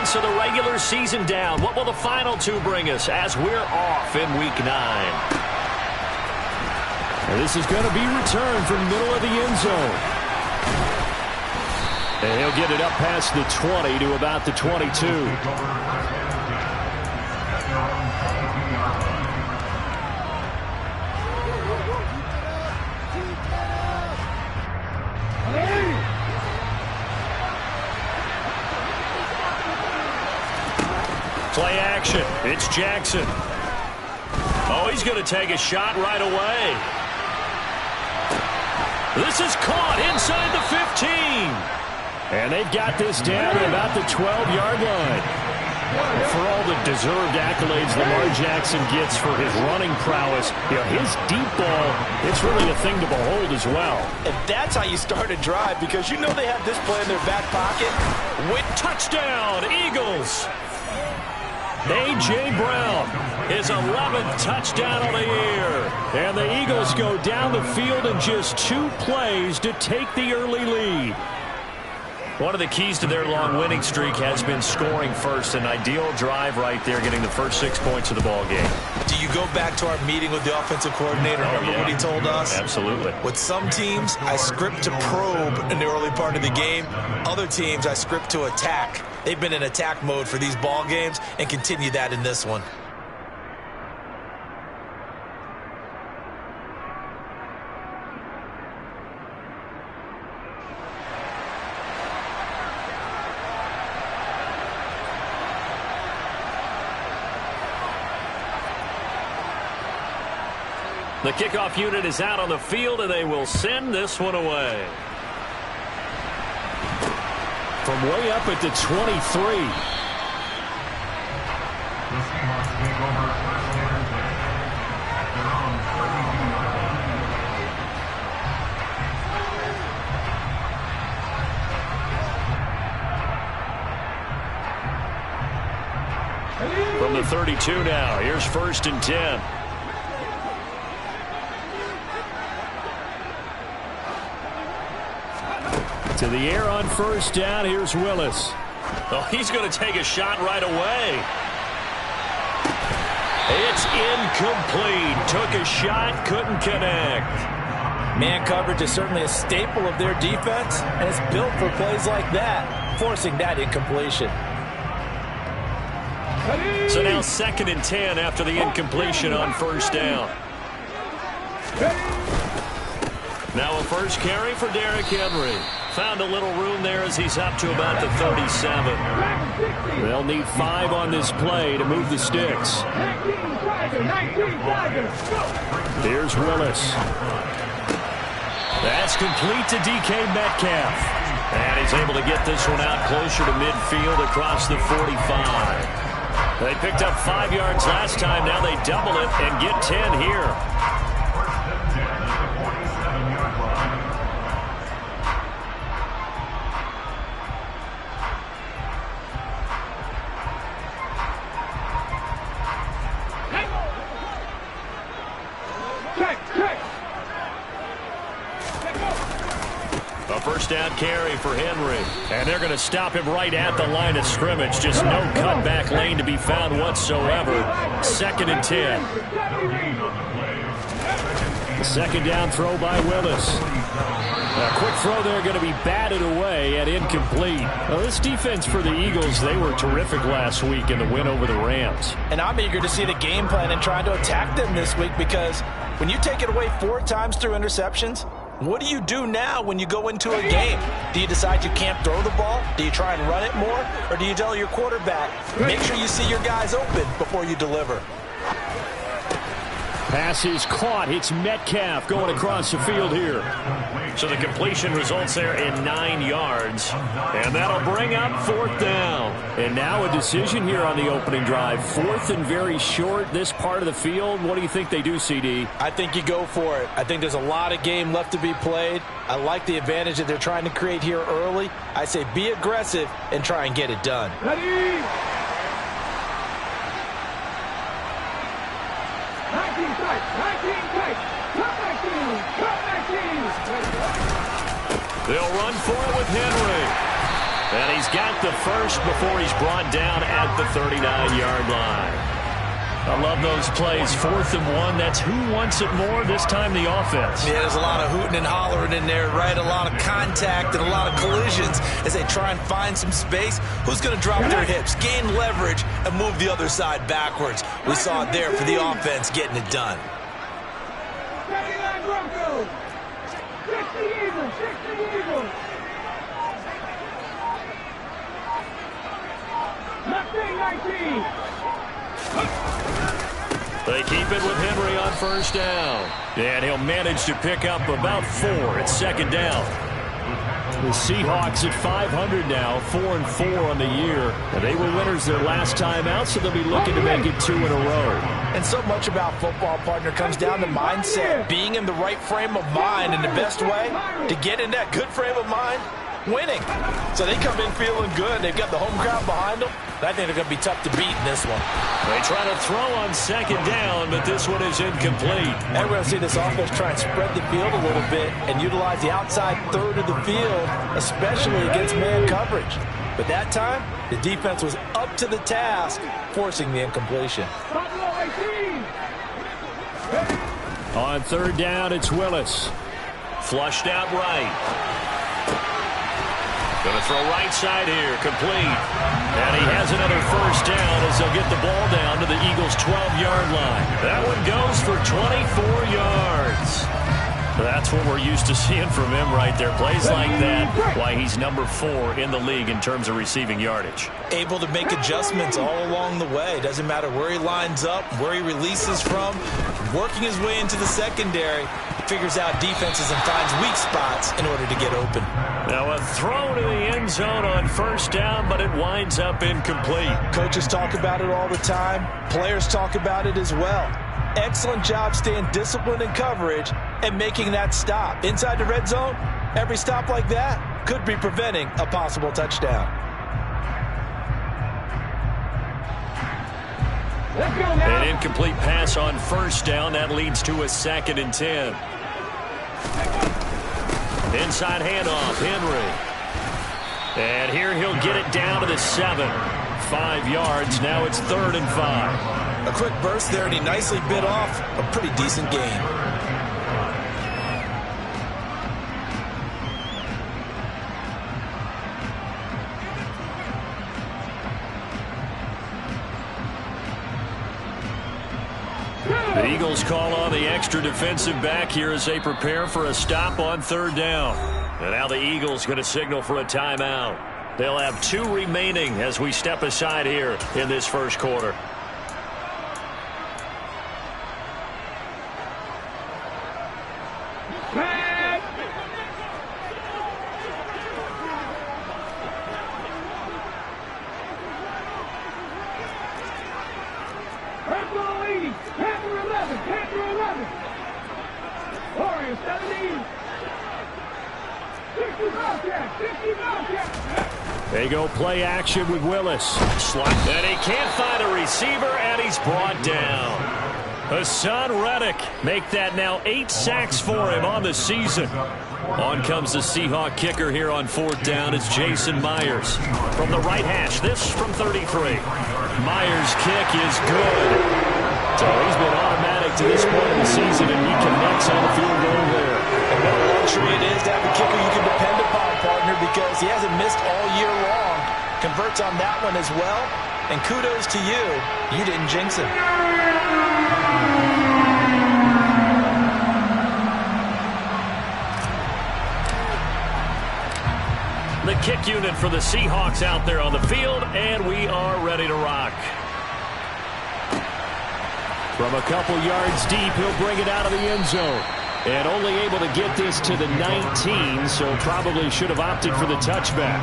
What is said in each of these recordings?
months of the regular season down. What will the final two bring us as we're off in Week 9? And this is going to be returned from the middle of the end zone. And he'll get it up past the 20 to about the 22. Play action. It's Jackson. Oh, he's going to take a shot right away. This is caught inside the 15. And they've got this down to about the 12-yard line. For all the deserved accolades Lamar Jackson gets for his running prowess, his deep ball, it's really a thing to behold as well. And that's how you start a drive, because you know they have this play in their back pocket. With touchdown, Eagles. A.J. Brown, his 11th touchdown of the year. And the Eagles go down the field in just 2 plays to take the early lead. One of the keys to their long winning streak has been scoring first. An ideal drive right there, getting the first 6 points of the ball game. Do you go back to our meeting with the offensive coordinator? Remember what he told us? Absolutely. With some teams, I script to probe in the early part of the game. Other teams, I script to attack. They've been in attack mode for these ball games and continue that in this one. The kickoff unit is out on the field, and they will send this one away. From way up at the 23. From the 32 now, here's 1st and 10. To the air on 1st down, here's Willis. Oh, he's going to take a shot right away. It's incomplete. Took a shot, couldn't connect. Man coverage is certainly a staple of their defense, and it's built for plays like that, forcing that incompletion. So now 2nd and 10 after the incompletion on 1st down. Now a first carry for Derrick Henry. Found a little room there as he's up to about the 37. They'll need 5 on this play to move the sticks. Here's Willis. That's complete to DK Metcalf. And he's able to get this one out closer to midfield across the 45. They picked up 5 yards last time. Now they double it and get 10 here. First down carry for Henry. And they're going to stop him right at the line of scrimmage. Just no cutback lane to be found whatsoever. 2nd and 10. The 2nd down throw by Willis. A quick throw there going to be batted away and incomplete. Well, this defense for the Eagles, they were terrific last week in the win over the Rams. And I'm eager to see the game plan and trying to attack them this week, because when you take it away 4 times through interceptions, what do you do now when you go into a game? Do you decide you can't throw the ball? Do you try and run it more? Or do you tell your quarterback, make sure you see your guys open before you deliver? Pass is caught. It's Metcalf going across the field here. So the completion results there in 9 yards. And that'll bring up 4th down. And now a decision here on the opening drive. 4th and very short, this part of the field. What do you think they do, CD? I think you go for it. I think there's a lot of game left to be played. I like the advantage that they're trying to create here early. I say be aggressive and try and get it done. Ready? They'll run for it with Henry. And he's got the first before he's brought down at the 39-yard line. I love those plays. 4th and 1. That's who wants it more, this time the offense. Yeah, there's a lot of hooting and hollering in there, right? A lot of contact and a lot of collisions as they try and find some space. Who's going to drop their hips, gain leverage, and move the other side backwards? We saw it there for the offense getting it done. Broncos. 60 Eagles. 60 Eagles. Left wing 19. They keep it with Henry on first down. And he'll manage to pick up about 4 at second down. The Seahawks at 500 now, 4-4 on the year. And they were winners their last time out, so they'll be looking to make it 2 in a row. And so much about football, partner, comes down to mindset. Being in the right frame of mind, and the best way to get in that good frame of mind, winning. So they come in feeling good. They've got the home crowd behind them. I think they're going to be tough to beat in this one. They try to throw on second down, but this one is incomplete. And we're going to see this offense try and spread the field a little bit and utilize the outside third of the field, especially against man coverage. But that time, the defense was up to the task, forcing the incompletion. On third down, it's Willis. Flushed out right. Going to throw right side here, complete. And he has another first down as they'll get the ball down to the Eagles' 12-yard line. That one goes for 24 yards. That's what we're used to seeing from him right there. Plays like that, why he's number 4 in the league in terms of receiving yardage. Able to make adjustments all along the way. Doesn't matter where he lines up, where he releases from. Working his way into the secondary, he figures out defenses and finds weak spots in order to get open. Now a throw to the end zone on first down, but it winds up incomplete. Coaches talk about it all the time. Players talk about it as well. Excellent job staying disciplined in coverage and making that stop. Inside the red zone, every stop like that could be preventing a possible touchdown. An incomplete pass on first down. That leads to a 2nd and 10. Inside handoff, Henry. And here he'll get it down to the 7. 5 yards. Now it's 3rd and 5. A quick burst there, and he nicely bit off a pretty decent gain. The Eagles call on the extra defensive back here as they prepare for a stop on third down. And now the Eagles going to signal for a timeout. They'll have 2 remaining as we step aside here in this first quarter. They go play action with Willis. Slot. And he can't find a receiver, and he's brought down. Hassan Reddick make that now 8 sacks for him on the season. On comes the Seahawk kicker here on fourth down. It's Jason Myers from the right hash. This from 33. Myers' kick is good. So he's been automatic to this point of the season, and he connects on the field goal there. And what a luxury it is to have a kicker you can depend upon, partner, because he hasn't missed all year long. Converts on that one as well. And kudos to you. You didn't jinx him. The kick unit for the Seahawks out there on the field, and we are ready to rock. From a couple yards deep, he'll bring it out of the end zone. And only able to get this to the 19, so probably should have opted for the touchback.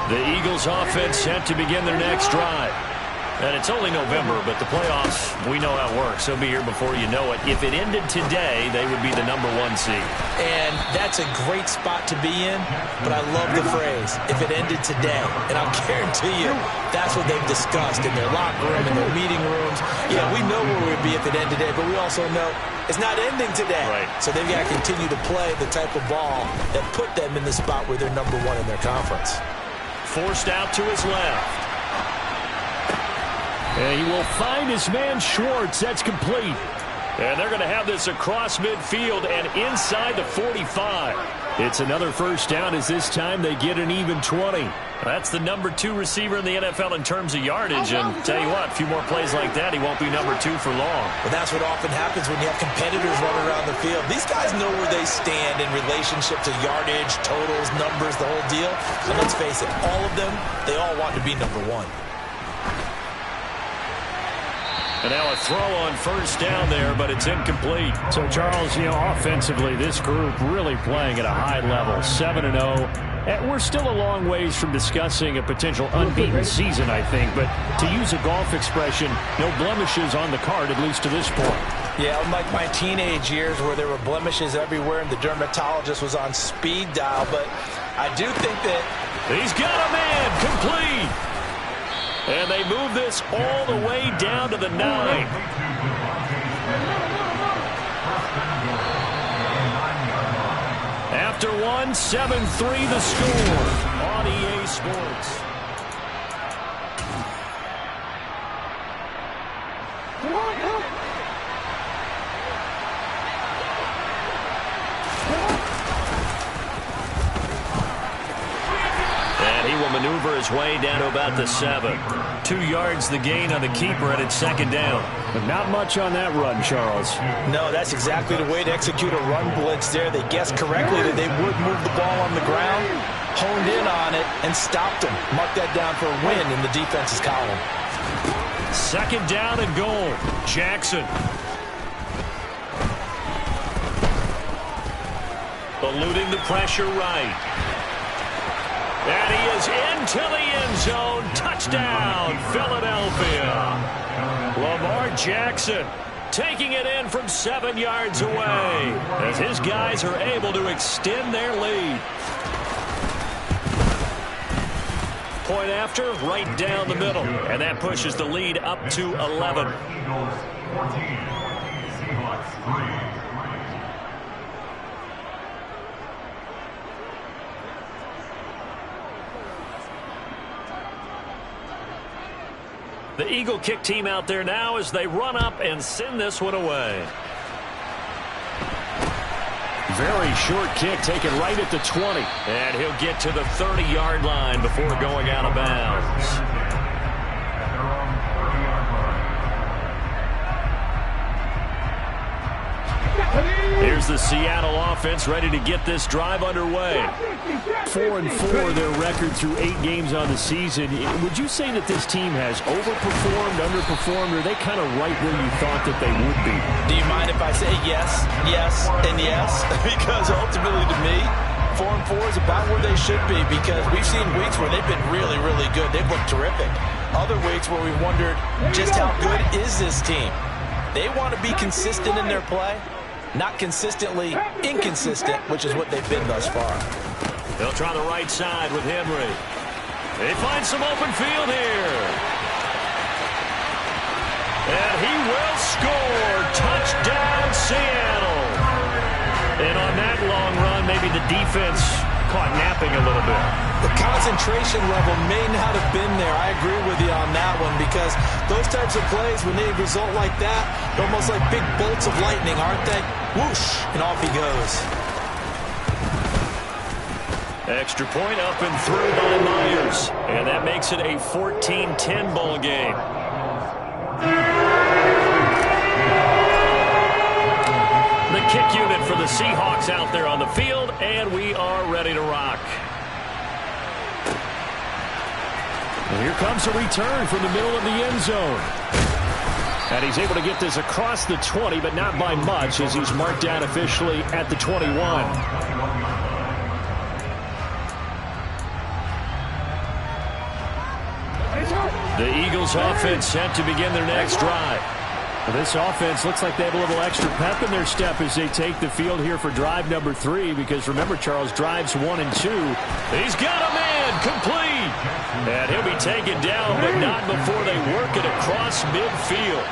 The Eagles offense set to begin their next drive. And it's only November, but the playoffs, we know how it works. They'll be here before you know it. If it ended today, they would be the #1 seed. And that's a great spot to be in, but I love the phrase, if it ended today. And I'll guarantee you, that's what they've discussed in their locker room, in their meeting rooms. Yeah, we know where we'd be if it ended today, but we also know it's not ending today. Right. So they've got to continue to play the type of ball that put them in the spot where they're #1 in their conference. Forced out to his left. And he will find his man Schwartz. That's complete. And they're going to have this across midfield and inside the 45. It's another first down as this time they get an even 20. That's the #2 receiver in the NFL in terms of yardage. And tell you what, a few more plays like that, he won't be #2 for long. But that's what often happens when you have competitors running around the field. These guys know where they stand in relationship to yardage, totals, numbers, the whole deal. And let's face it, all of them, they all want to be #1. And now a throw on first down there, but it's incomplete. So, Charles, offensively, this group really playing at a high level, 7-0. And we're still a long ways from discussing a potential unbeaten season, I think. But to use a golf expression, no blemishes on the card, at least to this point. Yeah, unlike my teenage years where there were blemishes everywhere and the dermatologist was on speed dial. But I do think that he's got a man complete. And they move this all the way down to the 9. After one, 7-3 the score on EA Sports. Maneuver his way down to about the 7. 2 yards the gain on the keeper, and it's second down. But not much on that run, Charles. No, that's exactly the way to execute a run blitz there. They guessed correctly that they would move the ball on the ground, honed in on it, and stopped them. Mark that down for a win in the defense's column. Second down and goal. Jackson. Eluding the pressure right. And he is into the end zone. Touchdown, Philadelphia. Lamar Jackson taking it in from 7 yards away as his guys are able to extend their lead. Point after, right down the middle. And that pushes the lead up to 11. The Eagle kick team out there now as they run up and send this one away. Very short kick taken right at the 20. And he'll get to the 30-yard line before going out of bounds. Here's the Seattle offense ready to get this drive underway. 4-4 their record through 8 games on the season. Would you say that this team has overperformed, underperformed, or are they kind of right where you thought that they would be? Do you mind if I say yes, yes, and yes? Because ultimately to me, 4-4 is about where they should be because we've seen weeks where they've been really, really good. They've looked terrific. Other weeks where we've wondered just how good is this team. They want to be consistent in their play. Not consistently inconsistent, which is what they've been thus far. They'll try the right side with Henry. They find some open field here. And he will score. Touchdown, Seattle. And on that long run, maybe the defense caught napping a little bit. The concentration level may not have been there. I agree with you on that one because those types of plays, when they result like that, they're almost like big bolts of lightning, aren't they? Whoosh, and off he goes. Extra point up and through by Myers. And that makes it a 14-10 ball game. The kick unit for the Seahawks out there on the field, and we are ready to rock. And here comes a return from the middle of the end zone. And he's able to get this across the 20, but not by much as he's marked down officially at the 21. The Eagles offense set to begin their next drive. Well, this offense looks like they have a little extra pep in their step as they take the field here for drive number 3, because remember, Charles, drives 1 and 2. He's got a man, complete. And he'll be taken down, but not before they work it across midfield.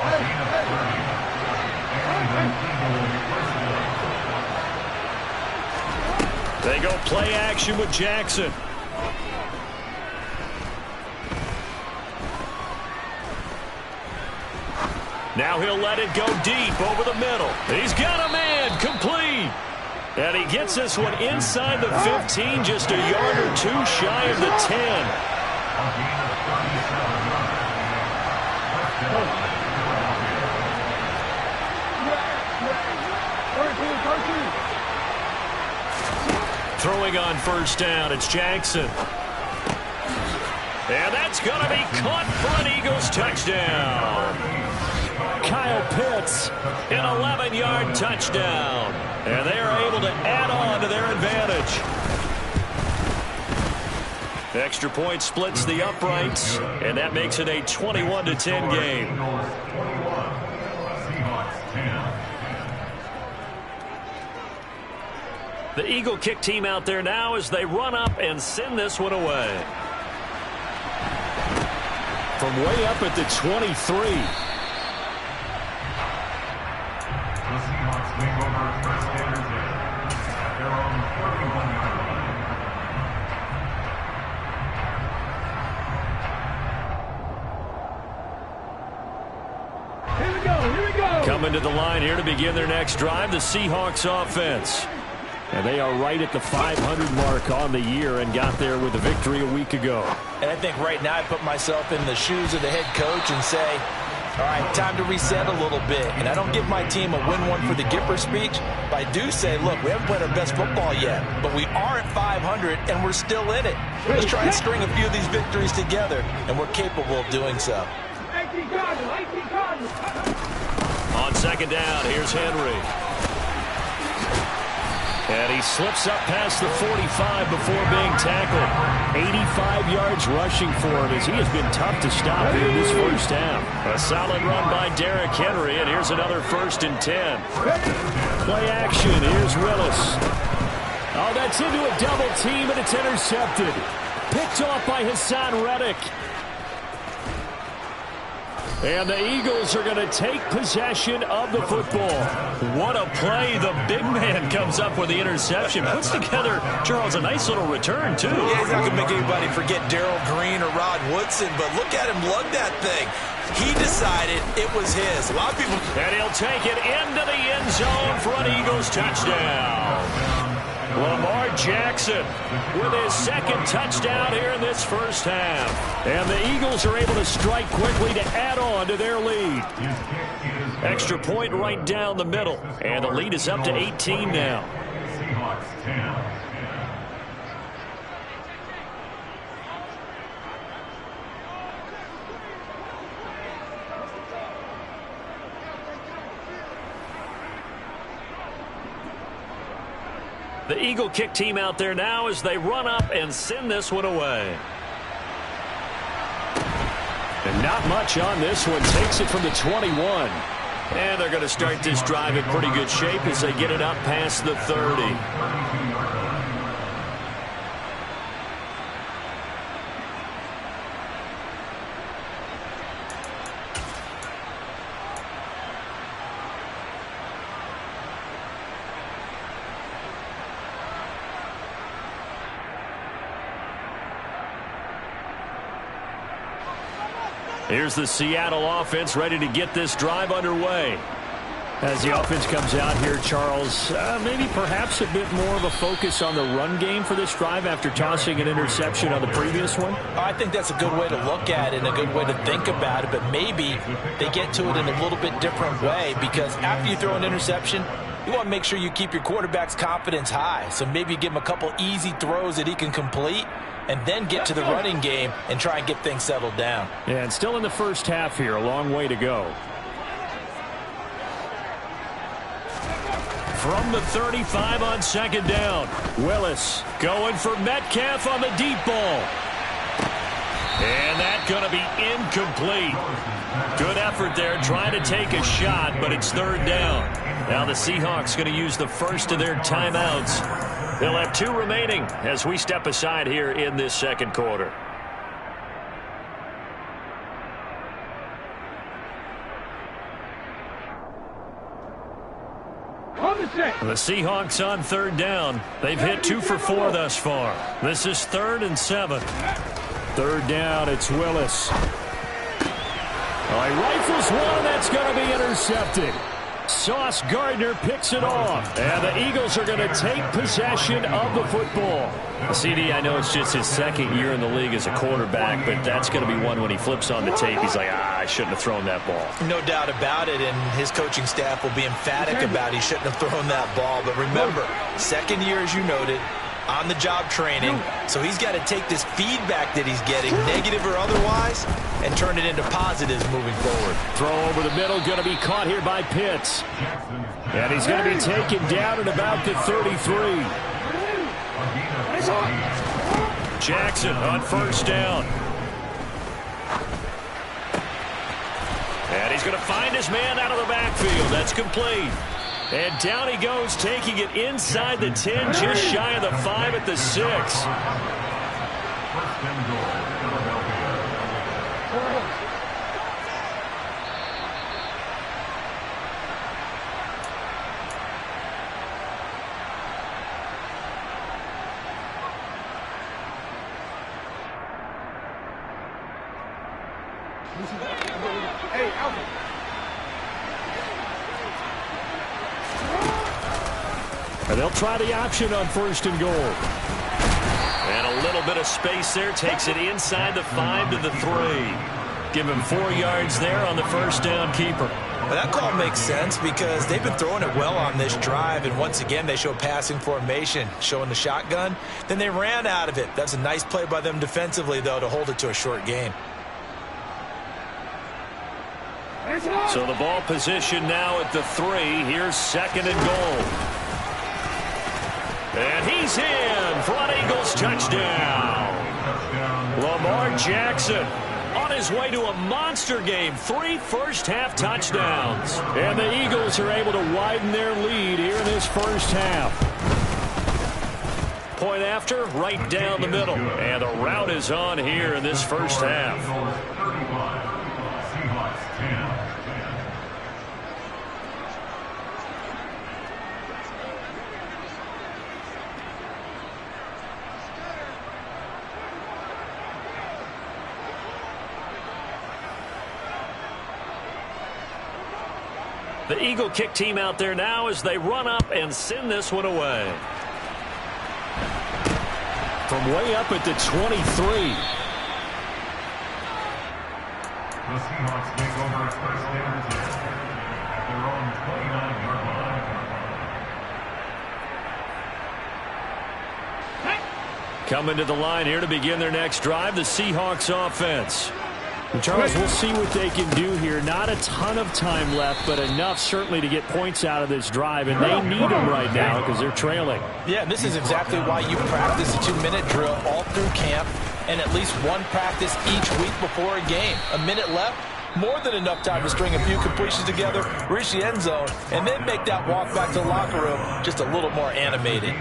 They go play action with Jackson. Now he'll let it go deep over the middle. He's got a man, complete. And he gets this one inside the 15, just a yard or 2 shy of the 10. Throwing on first down, it's Jackson. And that's going to be caught for an Eagles touchdown. Kyle Pitts, an 11-yard touchdown. And they are able to add on to their advantage. Extra point splits the uprights, and that makes it a 21-10 game. The Eagle kick team out there now as they run up and send this one away. From way up at the 23. Coming to the line here to begin their next drive, the Seahawks offense. And they are right at the 500 mark on the year and got there with a victory a week ago. And I think right now I put myself in the shoes of the head coach and say, all right, time to reset a little bit. And I don't give my team a win one for the Gipper speech, but I do say, look, we haven't played our best football yet, but we are at 500 and we're still in it. Let's try and string a few of these victories together, and we're capable of doing so. On second down, here's Henry. And he slips up past the 45 before being tackled. 85 yards rushing for him as he has been tough to stop here this first half. A solid run by Derrick Henry, and here's another 1st and 10. Play action, here's Willis. Oh, that's into a double team, and it's intercepted. Picked off by Hassan Reddick. And the Eagles are going to take possession of the football. What a play. The big man comes up with the interception. Puts together, Charles, a nice little return, too. Yeah, he's not going to make anybody forget Darrell Green or Rod Woodson, but look at him lug that thing. He decided it was his. A lot of people... And he'll take it into the end zone for an Eagles touchdown. Lamar Jackson with his 2nd touchdown here in this first half. And the Eagles are able to strike quickly to add on to their lead. Extra point right down the middle. And the lead is up to 18 now. The Eagle kick team out there now as they run up and send this one away. And not much on this one. Takes it from the 21. And they're going to start this drive in pretty good shape as they get it up past the 30. Here's the Seattle offense ready to get this drive underway. As the offense comes out here, Charles, maybe perhaps a bit more of a focus on the run game for this drive after tossing an interception on the previous one? I think that's a good way to look at it and a good way to think about it, but maybe they get to it in a little bit different way, because after you throw an interception, you want to make sure you keep your quarterback's confidence high. So maybe you give him a couple easy throws that he can complete, and then get to the running game and try and get things settled down. Yeah, and still in the first half here, a long way to go. From the 35 on second down, Willis going for Metcalf on the deep ball. And that's going to be incomplete. Good effort there trying to take a shot, but it's third down. Now the Seahawks going to use the first of their timeouts. They'll have 2 remaining as we step aside here in this second quarter. The Seahawks on third down. They've hit 2 for 4 thus far. This is 3rd and 7. Third down, it's Willis. Oh, he rifles one, that's going to be intercepted. Sauce Gardner picks it off. And the Eagles are going to take possession of the football. CD, I know it's just his 2nd year in the league as a quarterback, but that's going to be one when he flips on the tape. He's like, I shouldn't have thrown that ball. No doubt about it, and his coaching staff will be emphatic about he shouldn't have thrown that ball. But remember, 2nd year, as you noted, on-the-job training, so he's got to take this feedback that he's getting, negative or otherwise, and turn it into positives moving forward. Throw over the middle, going to be caught here by Pitts. And he's going to be taken down at about the 33. Jackson on first down. And he's going to find his man out of the backfield. That's complete. And down he goes, taking it inside the 10, just shy of the 5 at the 6. And they'll try the option on 1st and goal. And a little bit of space there. Takes it inside the 5 to the 3. Give him 4 yards there on the first down keeper. Well, that call makes sense because they've been throwing it well on this drive, and once again they show passing formation, showing the shotgun. Then they ran out of it. That's a nice play by them defensively, though, to hold it to a short gain. So the ball position now at the 3. Here's 2nd and goal. And he's in for an Eagles touchdown. Lamar Jackson on his way to a monster game. 3 first-half touchdowns. And the Eagles are able to widen their lead here in this first half. Point after, right down the middle. And the route is on here in this first half. The Eagle kick team out there now as they run up and send this one away. From way up at the 23. The Seahawks take over first down at their own 29-yard line. Coming to the line here to begin their next drive, the Seahawks offense. And Charles, we'll see what they can do here. Not a ton of time left, but enough certainly to get points out of this drive, and they need them right now because they're trailing. Yeah, this is exactly why you practice a 2-minute drill all through camp and at least one practice each week before a game. A minute left, more than enough time to string a few completions together, reach the end zone, and then make that walk back to the locker room just a little more animated.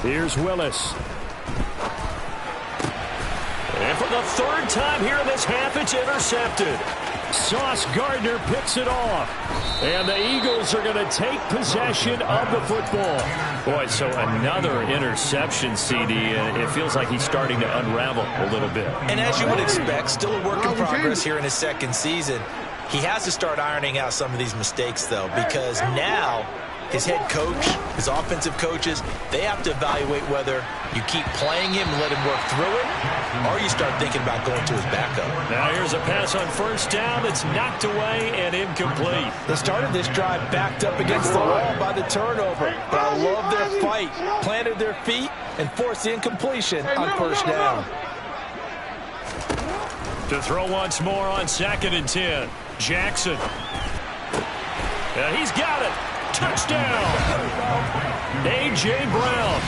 Here's Willis. And for the 3rd time here in this half, it's intercepted. Sauce Gardner picks it off. And the Eagles are going to take possession of the football. Boy, so another interception, CD, and it feels like he's starting to unravel a little bit. And as you would expect, still a work in progress here in his 2nd season. He has to start ironing out some of these mistakes, though, because now his head coach, his offensive coaches, they have to evaluate whether you keep playing him and let him work through it, or you start thinking about going to his backup. Now here's a pass on first down that's knocked away and incomplete. They started this drive backed up against the wall by the turnover, but I love their fight. Planted their feet and forced the incompletion on first down. To throw once more on 2nd and 10. Jackson. He's got it. touchdown! A.J. Brown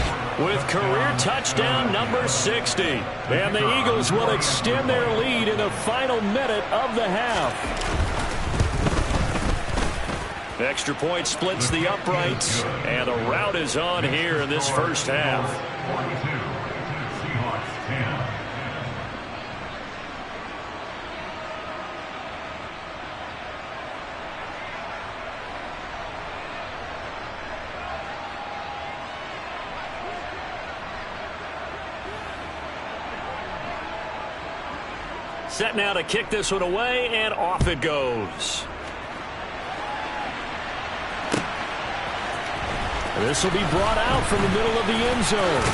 with career touchdown number 60. And the Eagles will extend their lead in the final minute of the half. Extra point splits the uprights, and the rout is on here in this first half. 42, Seahawks 10. Set now to kick this one away, and off it goes. This will be brought out from the middle of the end zone.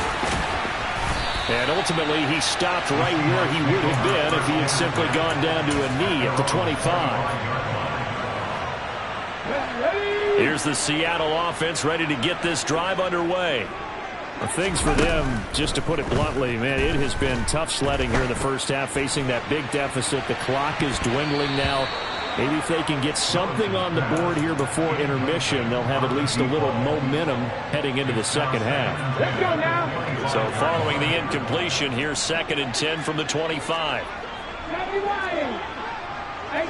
And ultimately, he stopped right where he would have been if he had simply gone down to a knee at the 25. Here's the Seattle offense ready to get this drive underway. Well, things for them, just to put it bluntly, man, it has been tough sledding here in the first half, facing that big deficit. The clock is dwindling now. Maybe if they can get something on the board here before intermission, they'll have at least a little momentum heading into the second half. Let's go now. So following the incompletion, here's 2nd and 10 from the 25. 18,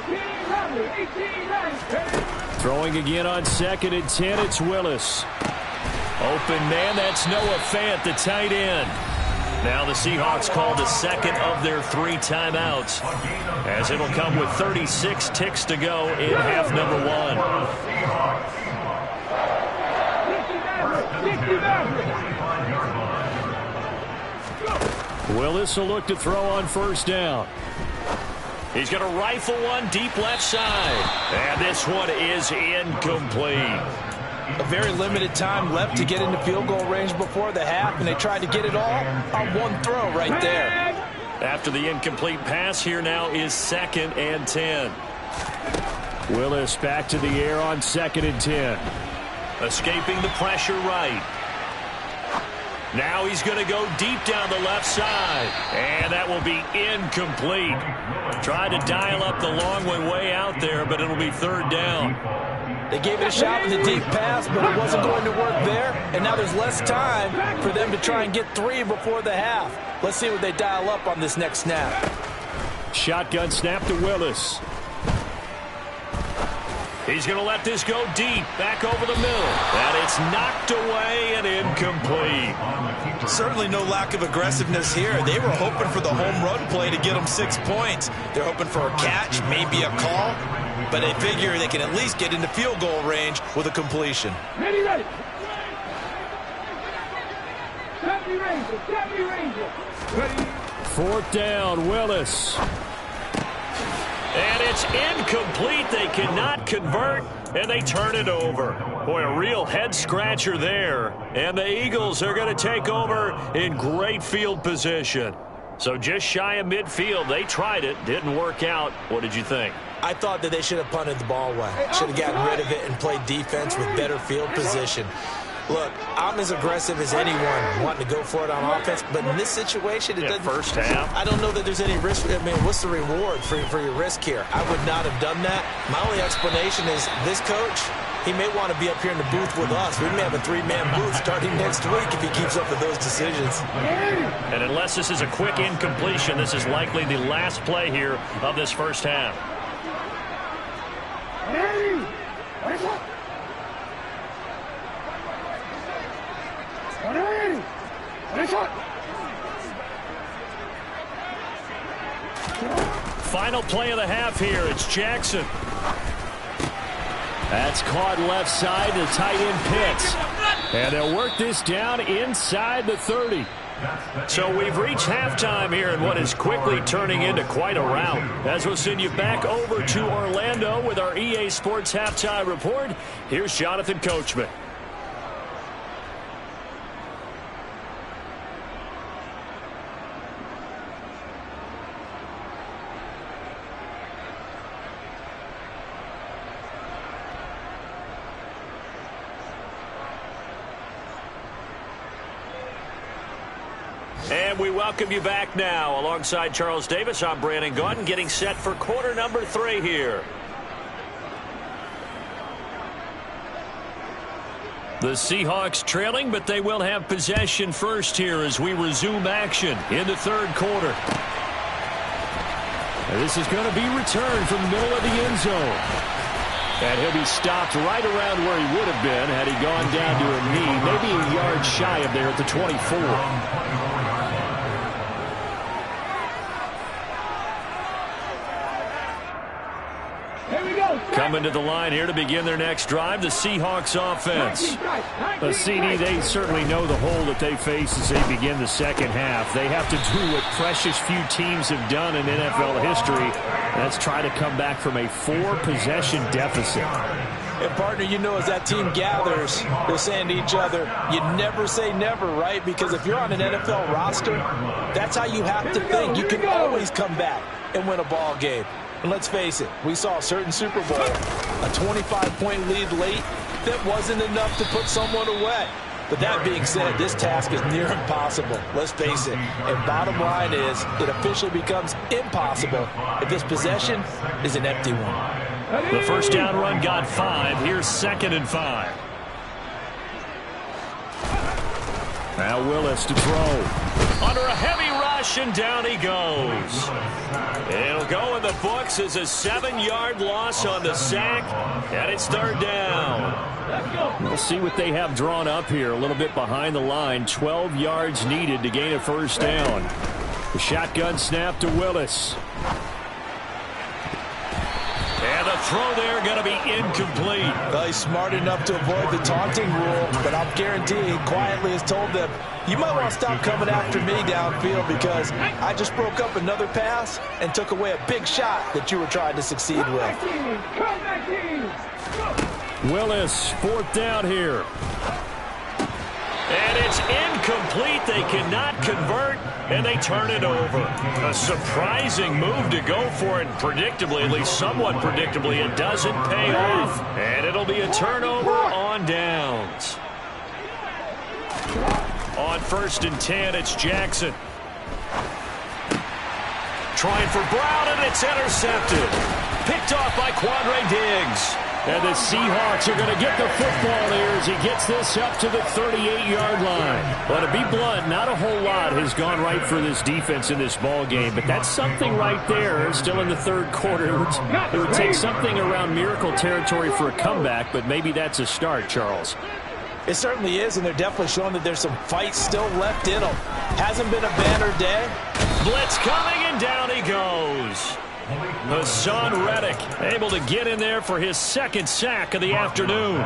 Throwing again on 2nd and 10, it's Willis. Open man, that's Noah Fant, the tight end. Now the Seahawks call the second of their 3 timeouts, as it'll come with 36 ticks to go in half number 1. Willis will look to throw on first down. He's going to rifle one deep left side, and this one is incomplete. A very limited time left to get into field goal range before the half, and they tried to get it all on one throw right there. After the incomplete pass, here now is 2nd and 10. Willis back to the air on 2nd and 10. Escaping the pressure right. Now he's going to go deep down the left side, and that will be incomplete. Tried to dial up the long one way out there, but it'll be 3rd down. They gave it a shot with a deep pass, but it wasn't going to work there. And now there's less time for them to try and get 3 before the half. Let's see what they dial up on this next snap. Shotgun snap to Willis. He's going to let this go deep, back over the middle. And it's knocked away and incomplete. Certainly no lack of aggressiveness here. They were hoping for the home run play to get them 6 points. They're hoping for a catch, maybe a call. But they figure they can at least get into field goal range with a completion. Ready. Ranger. Ready. 4th down, Willis. And it's incomplete. They cannot convert, and they turn it over. Boy, a real head-scratcher there. And the Eagles are going to take over in great field position. So just shy of midfield. They tried it. Didn't work out. What did you think? I thought that they should have punted the ball away. Should have gotten rid of it and played defense with better field position. Look, I'm as aggressive as anyone wanting to go for it on offense, but in this situation, it doesn't. First half. I don't know that there's any risk. I mean, what's the reward for your risk here? I would not have done that. My only explanation is this coach, he may want to be up here in the booth with us. We may have a 3-man booth starting next week if he keeps up with those decisions. And unless this is a quick incompletion, this is likely the last play here of this first half. Final play of the half here. It's Jackson. That's caught left side to tight end Pitts. And they'll work this down inside the 30. So we've reached halftime here in what is quickly turning into quite a rout. As we'll send you back over to Orlando with our EA Sports Halftime Report, here's Jonathan Coachman. And we welcome you back now. Alongside Charles Davis, I'm Brandon Gaudin, getting set for quarter number 3 here. The Seahawks trailing, but they will have possession first here as we resume action in the third quarter. And this is going to be returned from the middle of the end zone. And he'll be stopped right around where he would have been had he gone down to a knee, maybe a yard shy of there at the 24. Coming to the line here to begin their next drive, the Seahawks offense. A CD, they certainly know the hole that they face as they begin the second half. They have to do what precious few teams have done in NFL history. That's try to come back from a 4-possession deficit. And, partner, you know, as that team gathers, they're saying to each other, you never say never, right? Because if you're on an NFL roster, that's how you have to think. You can always come back and win a ball game. And let's face it, we saw a certain Super Bowl, a 25-point lead late that wasn't enough to put someone away. But that being said, this task is near impossible. Let's face it. And bottom line is, it officially becomes impossible if this possession is an empty one. The first down run got 5. Here's 2nd and 5. Now Willis to throw. Under a heavy rush, and down he goes. It'll go in the books as a 7-yard loss on the sack, and it's 3rd down. We'll see what they have drawn up here. A little bit behind the line. 12 yards needed to gain a first down. The shotgun snap to Willis. And the throw there going to be incomplete. Well, he's smart enough to avoid the taunting rule, but I'm guaranteeing quietly has told them, you might want to stop coming after me downfield because I just broke up another pass and took away a big shot that you were trying to succeed with. Willis, 4th down here. And it's incomplete. They cannot convert, and they turn it over. A surprising move to go for it. Predictably, at least somewhat predictably, it doesn't pay off. And it'll be a turnover on downs. On 1st and 10, it's Jackson. Trying for Brown, and it's intercepted. Picked off by Quandre Diggs. And the Seahawks are going to get the football here as he gets this up to the 38-yard line. But to be blunt, not a whole lot has gone right for this defense in this ball game. But that's something right there. Still in the third quarter. It would take something around miracle territory for a comeback, but maybe that's a start, Charles. It certainly is, and they're definitely showing that there's some fight still left in them. Hasn't been a banner day. Blitz coming, and down he goes. Hassan Reddick able to get in there for his 2nd sack of the afternoon.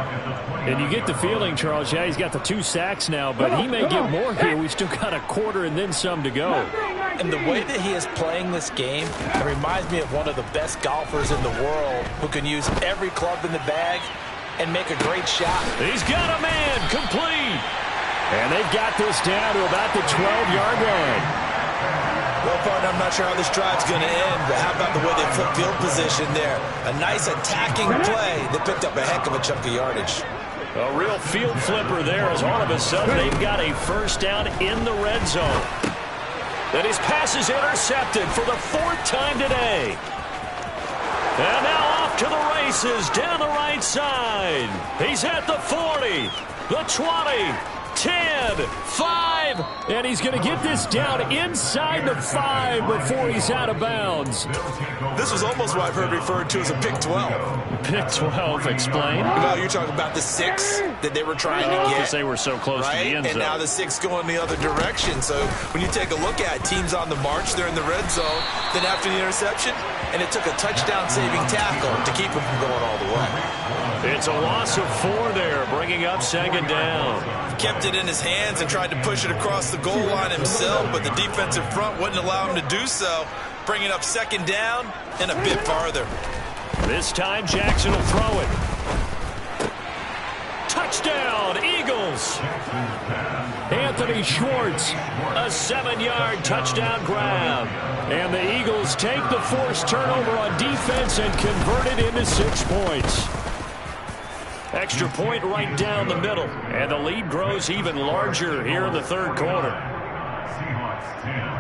And you get the feeling, Charles, yeah, he's got the 2 sacks now, but he may get more here. We've still got a quarter and then some to go. And the way that he is playing this game, it reminds me of one of the best golfers in the world who can use every club in the bag and make a great shot. He's got a man complete. And they've got this down to about the 12-yard line. Well, partner, I'm not sure how this drive's going to end, but how about the way they flip field position there? A nice attacking play that picked up a heck of a chunk of yardage. A real field flipper there as all of a sudden they've got a first down in the red zone. Then his pass is intercepted for the 4th time today. And now off to the races down the right side. He's at the 40, the 20, 10, 5. And he's going to get this down inside the 5 before he's out of bounds. This was almost what I've heard referred to as a Pick 12. Pick 12, explain. Well, you're talking about the 6 that they were trying to get. Because they were so close to the end zone. And now the 6 going the other direction. So when you take a look at teams on the march, they're in the red zone. Then after the interception, and it took a touchdown-saving tackle to keep him from going all the way. It's a loss of 4 there, bringing up 2nd down. Kept it in his hands and tried to push it across the goal line himself, but the defensive front wouldn't allow him to do so, bringing up 2nd down and a bit farther. This time Jackson will throw it. Touchdown, Eagles! Anthony Schwartz. A 7-yard touchdown grab. And the Eagles take the forced turnover on defense and convert it into 6 points. Extra point right down the middle. And the lead grows even larger here in the third quarter. Seahawks 10.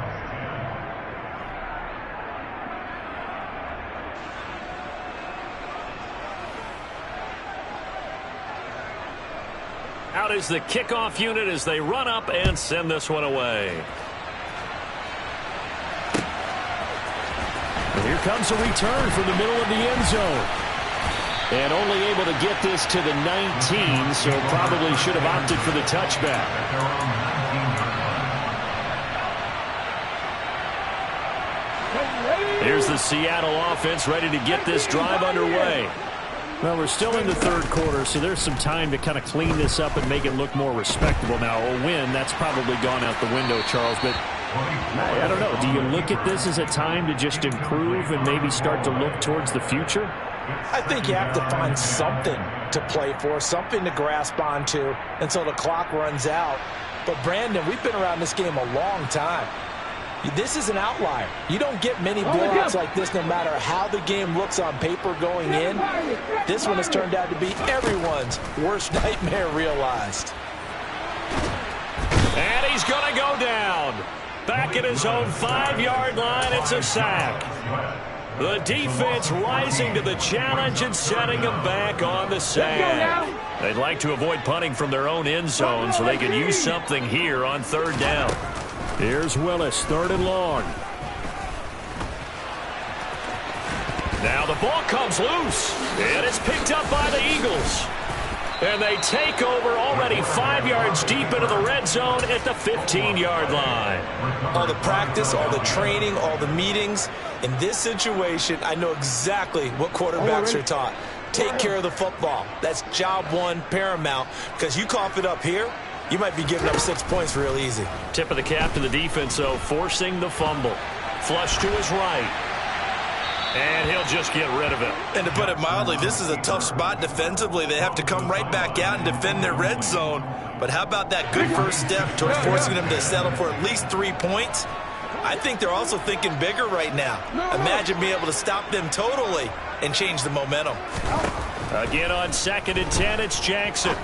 out is the kickoff unit as they run up and send this one away. And here comes a return from the middle of the end zone. And only able to get this to the 19, so probably should have opted for the touchback. Here's the Seattle offense ready to get this drive underway. Well, we're still in the third quarter, so there's some time to kind of clean this up and make it look more respectable. Now, a win, that's probably gone out the window, Charles, but I don't know. Do you look at this as a time to just improve and maybe start to look towards the future? I think you have to find something to play for, something to grasp onto until the clock runs out. But, Brandon, we've been around this game a long time. This is an outlier. You don't get many blowouts like this no matter how the game looks on paper going in. This one has turned out to be everyone's worst nightmare realized. And he's going to go down. Back at his own 5-yard line, it's a sack. The defense rising to the challenge and setting them back on the sack. They'd like to avoid punting from their own end zone so they can use something here on third down. Here's Willis, 3rd and long. Now the ball comes loose, and it's picked up by the Eagles. And they take over already 5 yards deep into the red zone at the 15-yard line. All the practice, all the training, all the meetings. In this situation, I know exactly what quarterbacks are taught. Take care of the football. That's job one, paramount. Because you cough it up here, you might be giving up 6 points real easy. Tip of the cap to the defense, though, forcing the fumble. Flush to his right. And he'll just get rid of it. And to put it mildly, this is a tough spot defensively. They have to come right back out and defend their red zone. But how about that good first step towards forcing them to settle for at least 3 points? I think they're also thinking bigger right now. Imagine being able to stop them totally and change the momentum. Again on 2nd and 10, it's Jackson.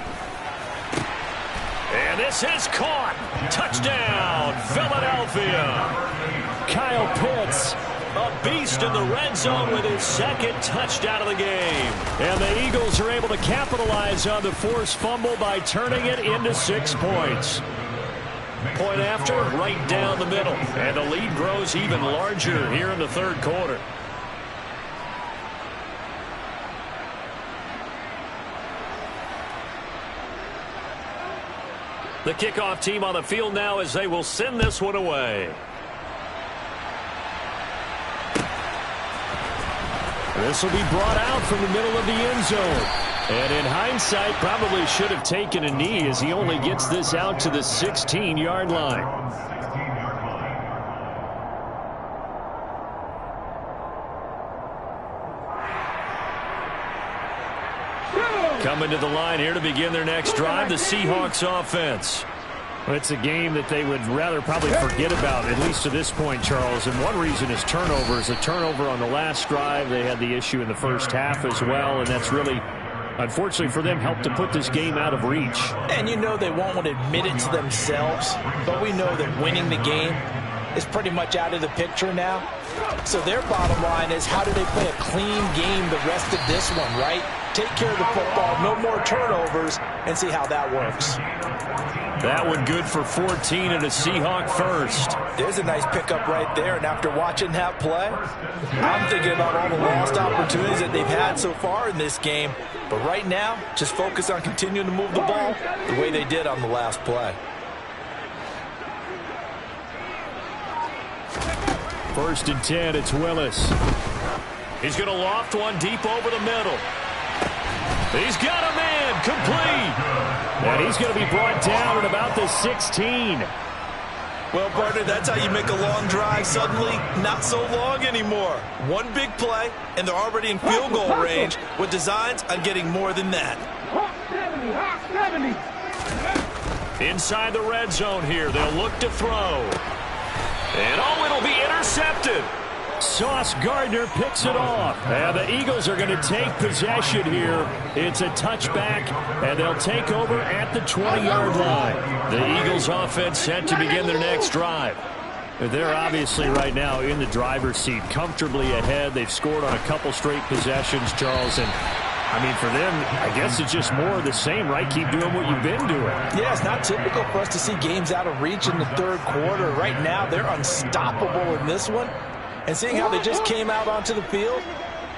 And this is caught. Touchdown, Philadelphia. Kyle Pitts, a beast in the red zone with his 2nd touchdown of the game. And the Eagles are able to capitalize on the forced fumble by turning it into 6 points. Point after, right down the middle. And the lead grows even larger here in the third quarter. The kickoff team on the field now as they will send this one away. This will be brought out from the middle of the end zone. And in hindsight, probably should have taken a knee as he only gets this out to the 16-yard line. Coming to the line here to begin their next drive, the Seahawks offense. Well, it's a game that they would rather probably forget about, at least to this point, Charles. And one reason is turnovers. A turnover on the last drive. They had the issue in the first half as well, and that's really, unfortunately for them, helped to put this game out of reach. And you know they won't want to admit it to themselves, but we know that winning the game is pretty much out of the picture now. So their bottom line is, how do they play a clean game the rest of this one, right? Take care of the football, no more turnovers, and see how that works. That one good for 14 and a Seahawk first. There's a nice pickup right there, and after watching that play, I'm thinking about all the lost opportunities that they've had so far in this game. But right now, just focus on continuing to move the ball the way they did on the last play. First and 10, it's Willis. He's going to loft one deep over the middle. He's got a man, complete. And he's going to be brought down at about the 16. Well, partner, that's how you make a long drive suddenly not so long anymore. One big play, and they're already in field goal range with designs on getting more than that. Inside the red zone here, they'll look to throw. And oh, it'll be intercepted. Sauce Gardner picks it off. And the Eagles are going to take possession here. It's a touchback, and they'll take over at the 20-yard line. The Eagles offense set to begin their next drive. They're obviously right now in the driver's seat, comfortably ahead. They've scored on a couple straight possessions, Charles, and I mean, for them, I guess it's just more of the same, right? Keep doing what you've been doing. Yeah, it's not typical for us to see games out of reach in the third quarter. Right now, they're unstoppable in this one. And seeing how they just came out onto the field,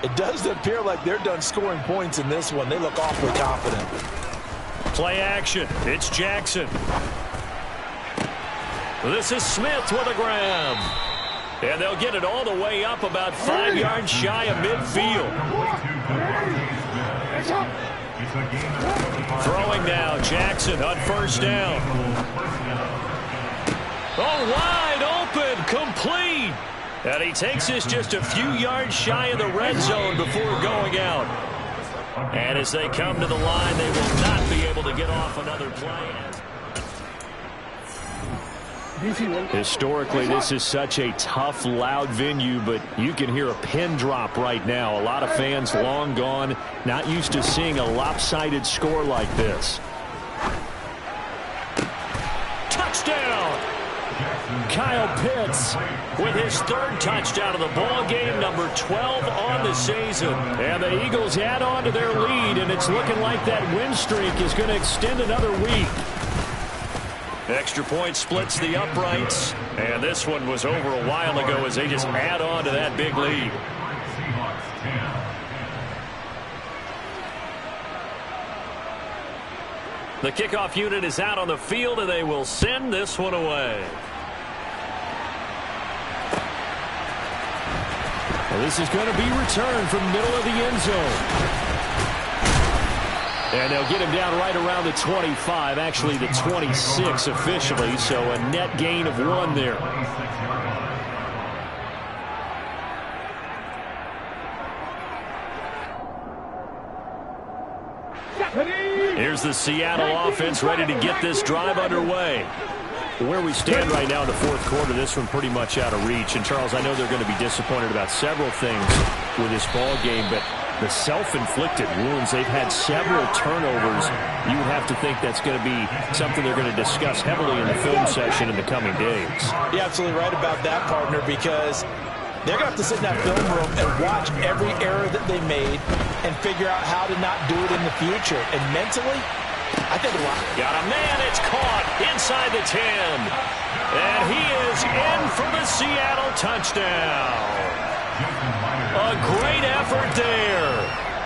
it does appear like they're done scoring points in this one. They look awfully confident. Play action. It's Jackson. This is Smith with a grab. And they'll get it all the way up about 5 yards shy of midfield. Throwing now, Jackson on first down. Oh, wide open, complete. And he takes this just a few yards shy of the red zone before going out. And as they come to the line, they will not be able to get off another play. Historically, this is such a tough, loud venue, but you can hear a pin drop right now. A lot of fans long gone, not used to seeing a lopsided score like this. Touchdown! Kyle Pitts with his third touchdown of the ball game, number 12 on the season. And the Eagles add on to their lead, and it's looking like that win streak is going to extend another week. Extra point splits the uprights, and this one was over a while ago as they just add on to that big lead. The kickoff unit is out on the field, and they will send this one away. Well, this is going to be returned from middle of the end zone. And they'll get him down right around the 25, actually the 26 officially, so a net gain of 1 there. Here's the Seattle offense ready to get this drive underway. Where we stand right now in the fourth quarter, this one pretty much out of reach. And, Charles, I know they're going to be disappointed about several things with this ball game, but the self-inflicted wounds, they've had several turnovers. You would have to think that's going to be something they're going to discuss heavily in the film session in the coming days. You're absolutely right about that, partner, because they're going to have to sit in that film room and watch every error that they made and figure out how to not do it in the future. And mentally, I think a lot. Got a man, it's caught inside the 10. And he is in for the Seattle touchdown. A great effort there.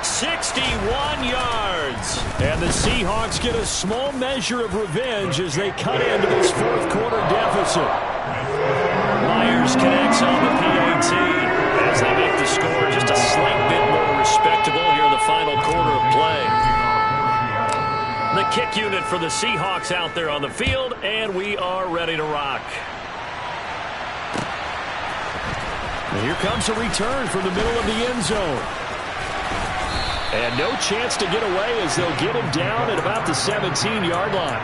61 yards. And the Seahawks get a small measure of revenge as they cut into this fourth quarter deficit. Myers connects on the PAT as they make the score just a slight bit more respectable here in the final quarter of play. The kick unit for the Seahawks out there on the field, and we are ready to rock. And here comes a return from the middle of the end zone. And no chance to get away as they'll get him down at about the 17-yard line.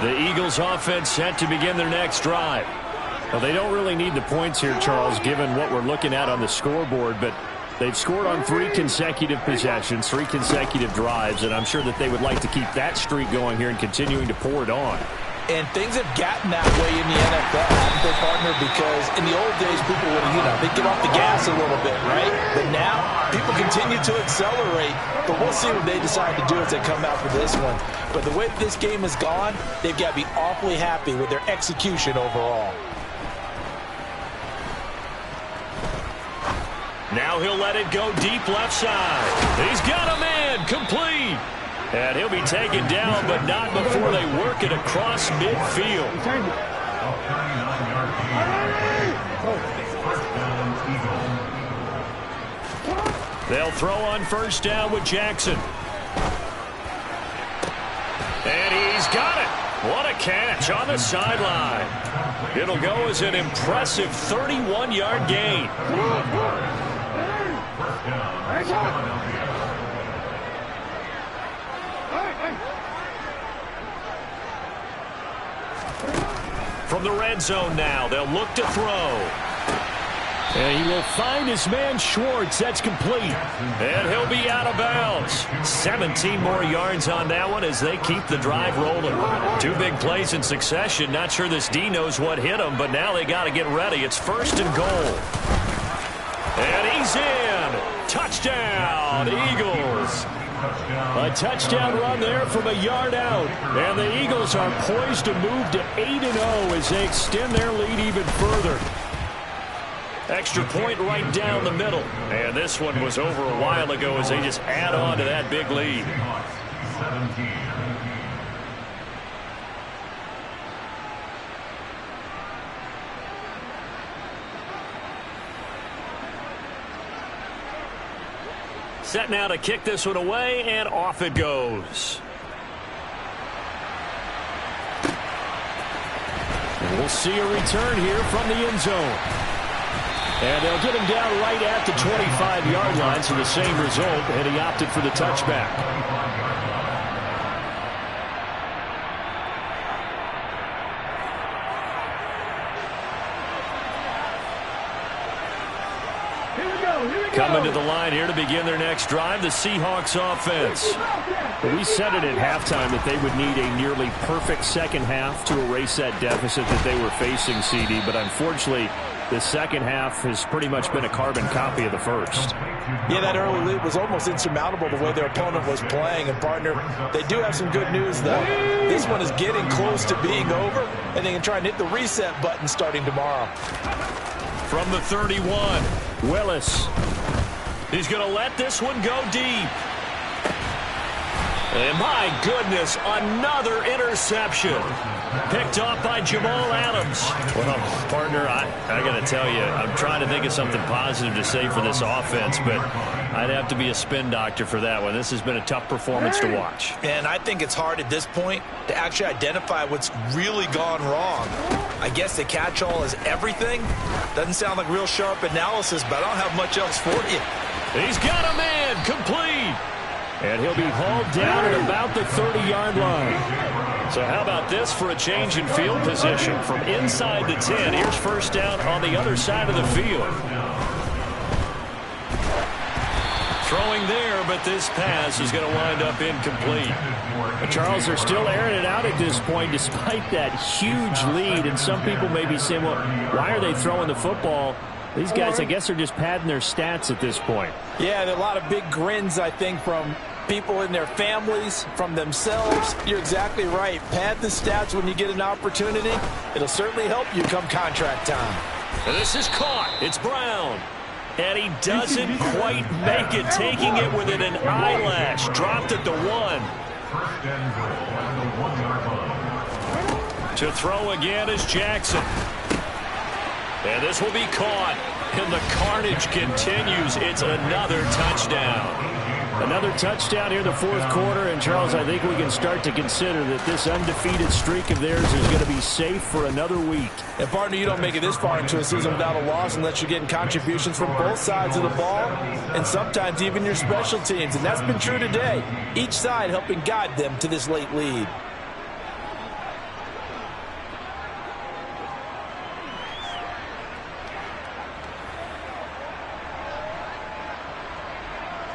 The Eagles offense set to begin their next drive. Well, they don't really need the points here, Charles, given what we're looking at on the scoreboard, but they've scored on 3 consecutive possessions, 3 consecutive drives, and I'm sure that they would like to keep that streak going here and continuing to pour it on. And things have gotten that way in the NFL, haven't they, partner? Because in the old days, people would, they'd get off the gas a little bit, right? But now, people continue to accelerate. But we'll see what they decide to do as they come out for this one. But the way this game has gone, they've got to be awfully happy with their execution overall. Now he'll let it go deep left side. He's got a man, complete. And he'll be taken down, but not before they work it across midfield. They'll throw on first down with Jackson. And he's got it. What a catch on the sideline. It'll go as an impressive 31-yard gain. From the red zone now, they'll look to throw. And he will find his man Schwartz. That's complete. And he'll be out of bounds. 17 more yards on that one as they keep the drive rolling. 2 big plays in succession. Not sure this D knows what hit him, but now they got to get ready. It's 1st and goal. And he's in. Touchdown, Eagles. A touchdown run there from a yard out. And the Eagles are poised to move to 8-0 as they extend their lead even further. Extra point right down the middle. And this one was over a while ago as they just add on to that big lead. 17. Set now to kick this one away, and off it goes. And we'll see a return here from the end zone. And they'll get him down right at the 25-yard line, so the same result, and he opted for the touchback. Coming to the line here to begin their next drive, the Seahawks offense. Well, we said it at halftime that they would need a nearly perfect second half to erase that deficit that they were facing, CD. But unfortunately, the second half has pretty much been a carbon copy of the first. Yeah, that early lead was almost insurmountable the way their opponent was playing. And, partner, they do have some good news, though. This one is getting close to being over, and they can try and hit the reset button starting tomorrow. From the 31, Willis. He's going to let this one go deep. And my goodness, another interception. Picked off by Jamal Adams. Well, partner, I got to tell you, I'm trying to think of something positive to say for this offense, but I'd have to be a spin doctor for that one. This has been a tough performance to watch. And I think it's hard at this point to actually identify what's really gone wrong. I guess the catch-all is everything. Doesn't sound like real sharp analysis, but I don't have much else for you. He's got a man complete. And he'll be hauled down at about the 30-yard line. So how about this for a change in field position from inside the 10. Here's first down on the other side of the field. Throwing there, but this pass is going to wind up incomplete. But Charles, they're still airing it out at this point despite that huge lead. And some people may be saying, well, why are they throwing the football? These guys, I guess, are just padding their stats at this point. Yeah, there are a lot of big grins, I think, from people in their families, from themselves. You're exactly right. Pad the stats when you get an opportunity. It'll certainly help you come contract time. And this is caught. It's Brown. And he doesn't quite make it, taking it within an eyelash. Dropped at the 1. First and goal at the 1-yard line. To throw again is Jackson. And this will be caught. And the carnage continues. It's another touchdown. Another touchdown here in the fourth quarter. And, Charles, I think we can start to consider that this undefeated streak of theirs is going to be safe for another week. And, partner, you don't make it this far into a season without a loss unless you're getting contributions from both sides of the ball and sometimes even your special teams. And that's been true today. Each side helping guide them to this late lead.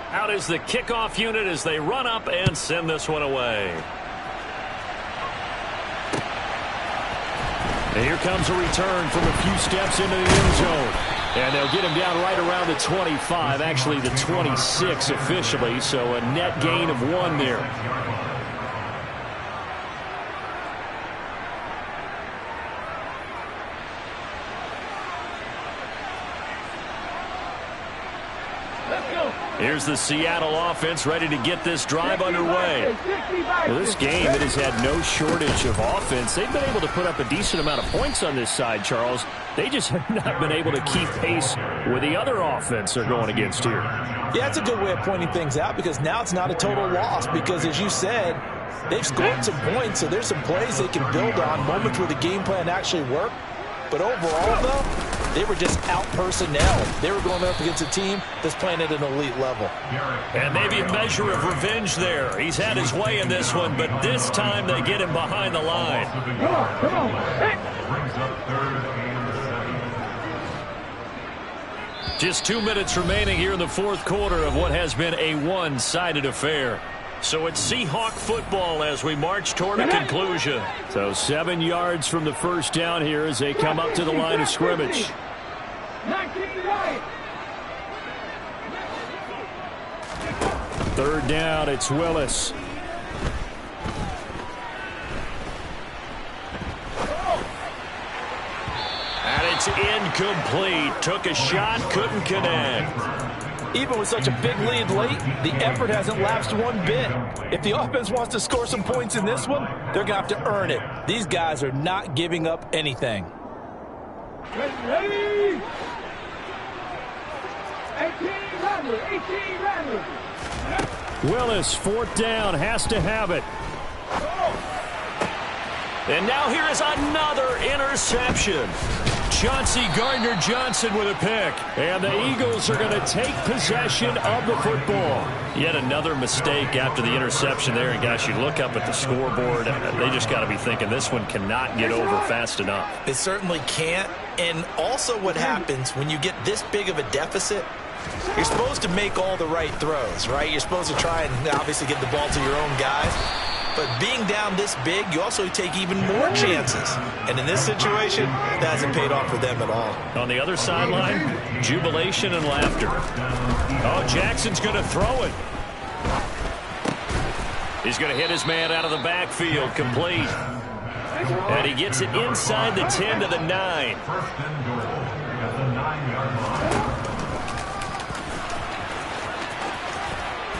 Out is the kickoff unit as they run up and send this one away. And here comes a return from a few steps into the end zone. And they'll get him down right around the 25, actually the 26 officially, so a net gain of 1 there. Here's the Seattle offense ready to get this drive underway. Well, this game, it has had no shortage of offense. They've been able to put up a decent amount of points on this side, Charles. They just have not been able to keep pace with the other offense they're going against here. Yeah, that's a good way of pointing things out because now it's not a total loss because, as you said, they've scored some points, so there's some plays they can build on, moments where the game plan actually worked. But overall, though, they were just out-personnel. They were going up against a team that's playing at an elite level. And maybe a measure of revenge there. He's had his way in this one, but this time they get him behind the line. Brings up 3rd and 7. Just 2 minutes remaining here in the fourth quarter of what has been a one-sided affair. So it's Seahawk football as we march toward a conclusion. So 7 yards from the first down here as they come up to the line of scrimmage. 19 right. Third down, it's Willis. And it's incomplete. Took a shot, couldn't connect. Even with such a big lead late, the effort hasn't lapsed one bit. If the offense wants to score some points in this one, they're going to have to earn it. These guys are not giving up anything. Ready. 18 Rattler. Willis, fourth down, has to have it. And now here is another interception. Chauncey Gardner-Johnson with a pick. And the Eagles are going to take possession of the football. Yet another mistake after the interception there. And, guys, you look up at the scoreboard, they just got to be thinking this one cannot get over fast enough. It certainly can't. And also what happens when you get this big of a deficit, you're supposed to make all the right throws, right? You're supposed to try and obviously get the ball to your own guys. But being down this big, you also take even more chances. And in this situation, that hasn't paid off for them at all. On the other sideline, jubilation and laughter. Oh, Jackson's going to throw it. He's going to hit his man out of the backfield, complete. And he gets it inside the 10 to the 9. First and goal at the 9-yard line.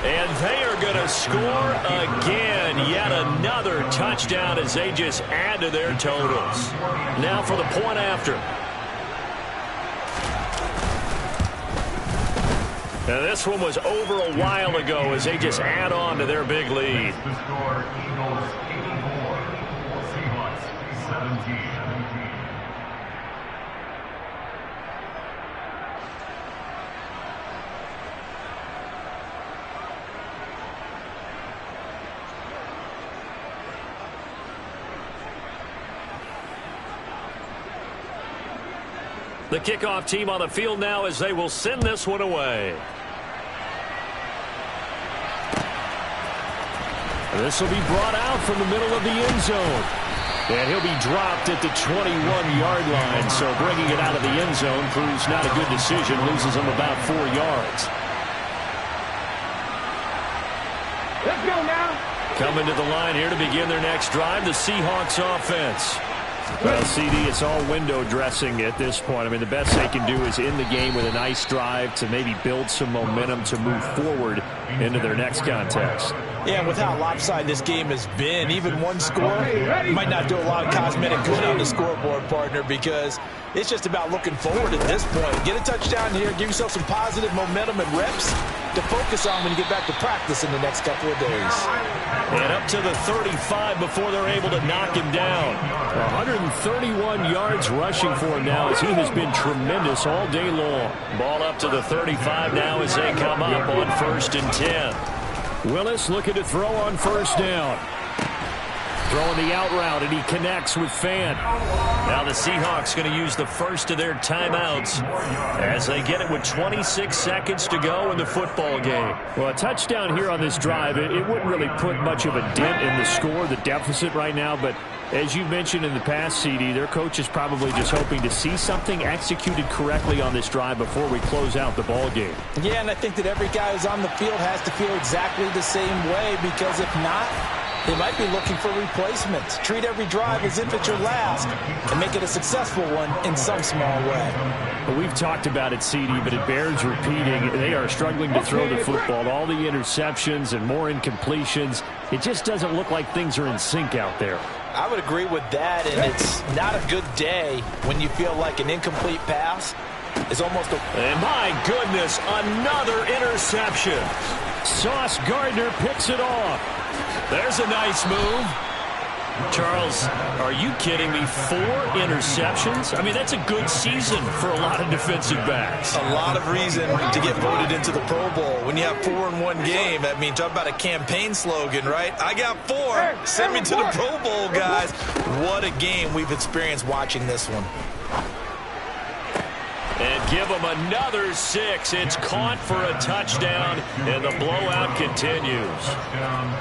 And they are going to score again. Yet another touchdown as they just add to their totals. Now for the point after. Now this one was over a while ago as they just add on to their big lead. The score, Eagles 84, Seahawks 17. The kickoff team on the field now as they will send this one away. This will be brought out from the middle of the end zone. And he'll be dropped at the 21-yard line. So bringing it out of the end zone proves not a good decision. Loses him about 4 yards. Let's go now. Coming to the line here to begin their next drive, the Seahawks offense. Well, CD, it's all window dressing at this point. I mean, the best they can do is end the game with a nice drive to maybe build some momentum to move forward into their next contest. Yeah, with how lopsided this game has been, even one score might not do a lot of cosmetic good on the scoreboard, partner, because it's just about looking forward at this point. Get a touchdown here, give yourself some positive momentum and reps to focus on when you get back to practice in the next couple of days. And up to the 35 before they're able to knock him down. 131 yards rushing for him now as he has been tremendous all day long. Ball up to the 35 now as they come up on 1st and 10. Willis looking to throw on first down. Throwing the out route, and he connects with Fant. Now the Seahawks going to use the first of their timeouts as they get it with 26 seconds to go in the football game. Well, a touchdown here on this drive, it wouldn't really put much of a dent in the score, the deficit right now, but as you mentioned in the past, CD, their coach is probably just hoping to see something executed correctly on this drive before we close out the ball game. Yeah, and I think that every guy who's on the field has to feel exactly the same way, because if not, they might be looking for replacements. Treat every drive as if it's your last and make it a successful one in some small way. Well, we've talked about it, CD, but it bears repeating. They are struggling to throw the football. All the interceptions and more incompletions. It just doesn't look like things are in sync out there. I would agree with that, and it's not a good day when you feel like an incomplete pass is almost a... And my goodness, another interception. Sauce Gardner picks it off. There's a nice move. Charles, are you kidding me? 4 interceptions? I mean, that's a good season for a lot of defensive backs. A lot of reason to get voted into the Pro Bowl. When you have 4 in one game, I mean, talk about a campaign slogan, right? I got 4. Send me to the Pro Bowl, guys. What a game we've experienced watching this one. And give them another 6. It's caught for a touchdown, and the blowout continues.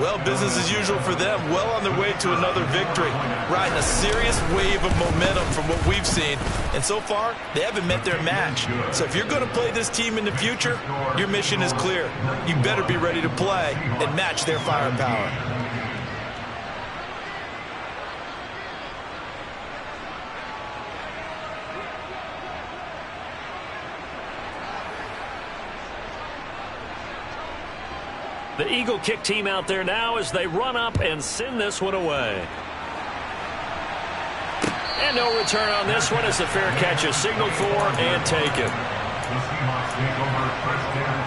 Well, business as usual for them. Well on their way to another victory. Riding a serious wave of momentum from what we've seen. And so far, they haven't met their match. So if you're going to play this team in the future, your mission is clear. You better be ready to play and match their firepower. The Eagle kick team out there now as they run up and send this one away. And no return on this one as the fair catch is signaled for and taken. The Seahawks take over first down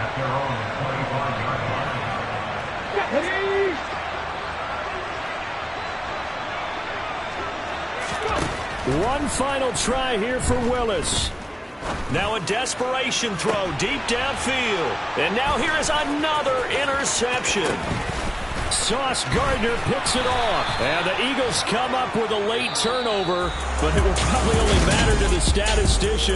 at their own 25-yard line. One final try here for Willis. Now a desperation throw deep downfield. And now here is another interception. Sauce Gardner picks it off. And the Eagles come up with a late turnover, but it will probably only matter to the statistician.